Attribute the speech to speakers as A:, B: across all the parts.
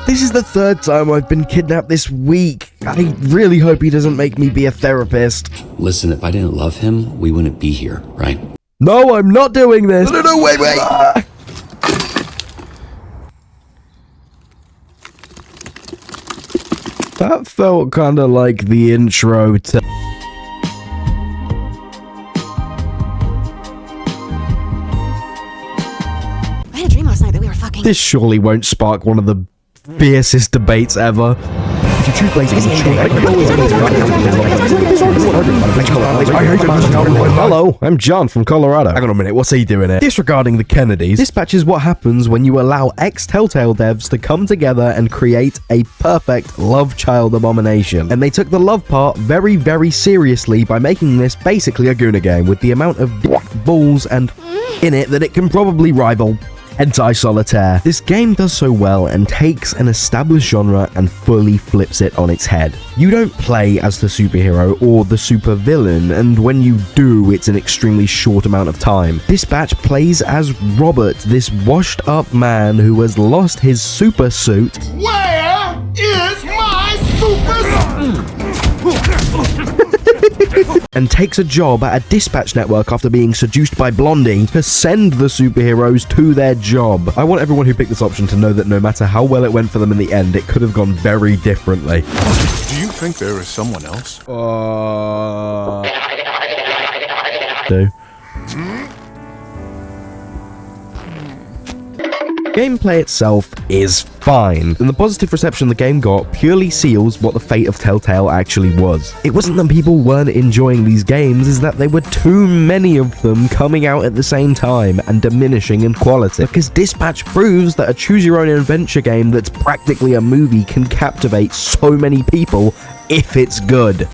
A: This is the third time I've been kidnapped this week. I really hope he doesn't make me be a therapist.
B: Listen, if I didn't love him, we wouldn't be here, right?
A: No, I'm not doing this. No, wait. That felt kind of like the intro to...
C: I had a dream last night that we were fucking.
A: This surely won't spark one of the fiercest debates ever. Hello, I'm John from Colorado. Hang on a minute, what's he doing here? Disregarding the Kennedys, dispatch is what happens when you allow ex-Telltale devs to come together and create a perfect love child abomination. And they took the love part very, very seriously by making this basically a Guna game with the amount of balls and in it that it can probably rival Hentai Solitaire. This game does so well and takes an established genre and fully flips it on its head. You don't play as the superhero or the supervillain, and when you do, it's an extremely short amount of time. Dispatch plays as Robert, this washed up man who has lost his super suit.
D: Where is my super
A: and takes a job at a dispatch network after being seduced by Blondie to send the superheroes to their job. I want everyone who picked this option to know that no matter how well it went for them in the end, it could have gone very differently.
D: Do you think there is someone else?
A: Gameplay itself is fine, and the positive reception the game got purely seals what the fate of Telltale actually was. It wasn't that people weren't enjoying these games, it's that there were too many of them coming out at the same time and diminishing in quality. Because Dispatch proves that a choose-your-own-adventure game that's practically a movie can captivate so many people if it's good.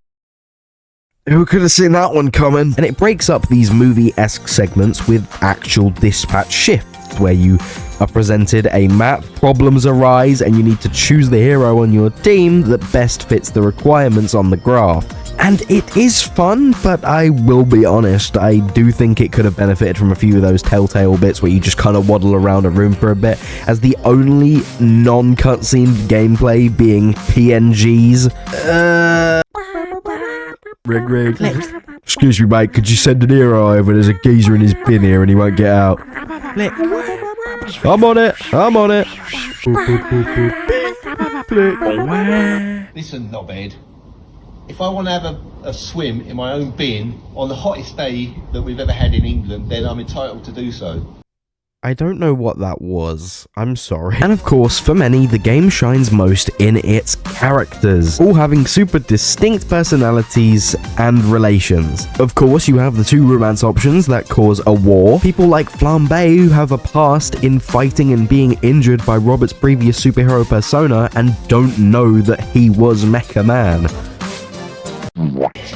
A: Who could have seen that one coming? And it breaks up these movie-esque segments with actual dispatch shifts, where you are presented a map, problems arise, and you need to choose the hero on your team that best fits the requirements on the graph. And it is fun, but I will be honest, I do think it could have benefited from a few of those Telltale bits where you just kind of waddle around a room for a bit, as the only non-cutscene gameplay being PNGs. Rig. Excuse me, mate, could you send an hero over? There's a geezer in his bin here and he won't get out. I'm on it.
E: Listen, knobhead. If I want to have a swim in my own bin on the hottest day that we've ever had in England, then I'm entitled to do so.
A: I don't know what that was. I'm sorry. And of course, for many, the game shines most in its characters, all having super distinct personalities and relations. Of course, you have the two romance options that cause a war. People like Flambe, who have a past in fighting and being injured by Robert's previous superhero persona and don't know that he was Mecha Man.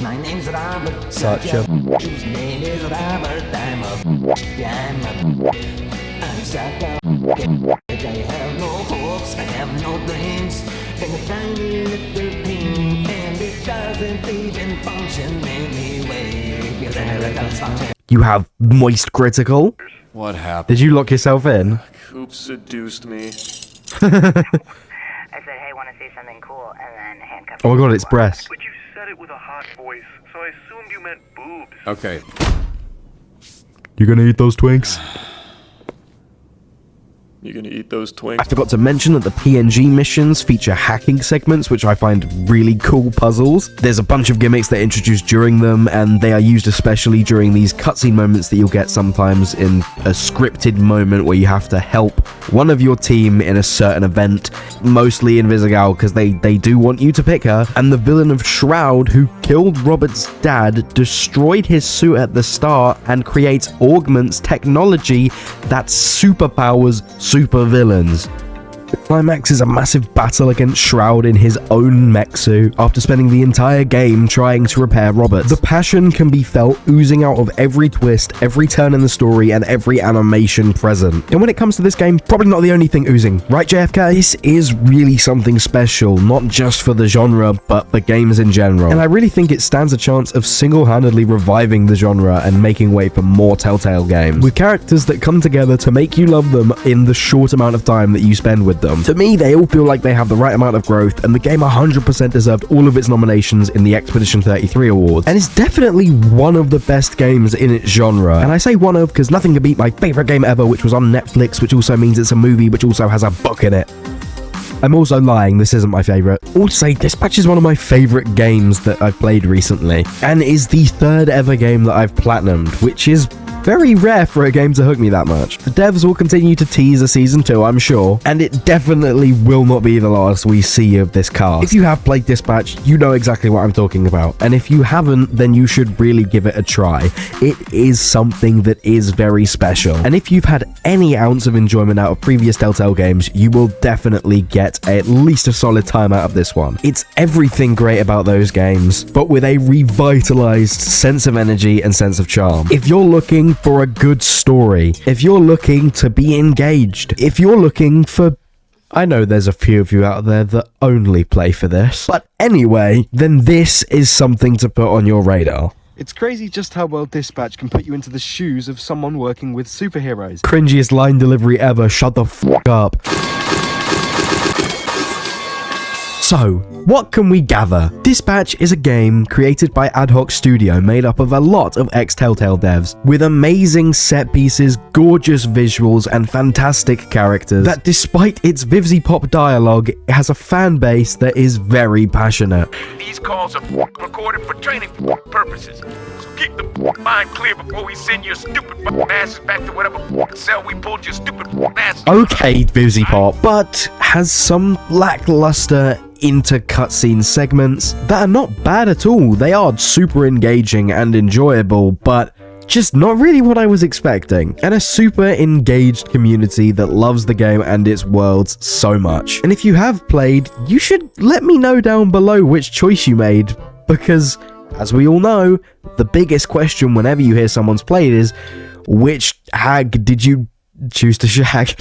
F: My name's Robert.
A: Such a...
F: His name is Robert. I'm stuck up. I have no hopes. I have no dreams. And a tiny little thing, and it doesn't even function anyway. Because I never does function.
A: You have Moist Critical.
D: What happened?
A: Did you lock yourself in?
D: Coop seduced me.
G: I said, hey, want to see something cool, and then handcuffed.
A: Oh my god, it's breast.
H: But you said it with a hot voice, so I assumed you meant boobs.
D: Okay.
A: You gonna eat those twinks?
D: You gonna eat those
A: I
D: twinks?
A: forgot to mention that the PNG missions feature hacking segments, which I find really cool puzzles. There's a bunch of gimmicks that are introduced during them, and they are used especially during these cutscene moments that you'll get sometimes in a scripted moment where you have to help one of your team in a certain event, mostly Invisigal, because they do want you to pick her. And the villain of Shroud, who killed Robert's dad, destroyed his suit at the start, and creates augments technology that superpowers supervillains. The climax is a massive battle against Shroud in his own mech suit after spending the entire game trying to repair Robert. The passion can be felt oozing out of every twist, every turn in the story, and every animation present. And when it comes to this game, probably not the only thing oozing, right JFK? This is really something special, not just for the genre, but for games in general. And I really think it stands a chance of single-handedly reviving the genre and making way for more Telltale games, with characters that come together to make you love them in the short amount of time that you spend with them. them. To me, they all feel like they have the right amount of growth, and the game 100% deserved all of its nominations in the Expedition 33 Awards, and it's definitely one of the best games in its genre. And I say one of because nothing can beat my favorite game ever, which was on Netflix, which also means it's a movie, which also has a book in it. I'm also lying, this isn't my favourite. All to say, Dispatch is one of my favourite games that I've played recently, and is the third ever game that I've platinumed, which is very rare for a game to hook me that much. The devs will continue to tease a season 2, I'm sure, and it definitely will not be the last we see of this cast. If you have played Dispatch, you know exactly what I'm talking about, and if you haven't, then you should really give it a try. It is something that is very special, and if you've had any ounce of enjoyment out of previous Telltale games, you will definitely get at least a solid time out of this one. It's everything great about those games, but with a revitalized sense of energy and sense of charm. If you're looking for a good story, if you're looking to be engaged, if you're looking for... I know there's a few of you out there that only play for this, but anyway, then this is something to put on your radar.
I: It's crazy just how well Dispatch can put you into the shoes of someone working with superheroes.
A: Cringiest line delivery ever, shut the fuck up. So, what can we gather? Dispatch is a game created by Ad Hoc Studio made up of a lot of ex-Telltale devs, with amazing set pieces, gorgeous visuals, and fantastic characters, that despite its Vivzy-pop dialogue, it has a fan base that is very passionate.
J: These calls are recorded for training purposes, so keep the mind clear before we send your stupid asses back to whatever cell we pulled your stupid asses.
A: Okay, Vivzy-pop, but has some lackluster inter-cutscene segments that are not bad at all. They are super engaging and enjoyable, but just not really what I was expecting. And a super engaged community that loves the game and its worlds so much. And if you have played, you should let me know down below which choice you made, because as we all know, the biggest question whenever you hear someone's played is, which hag did you choose to shag?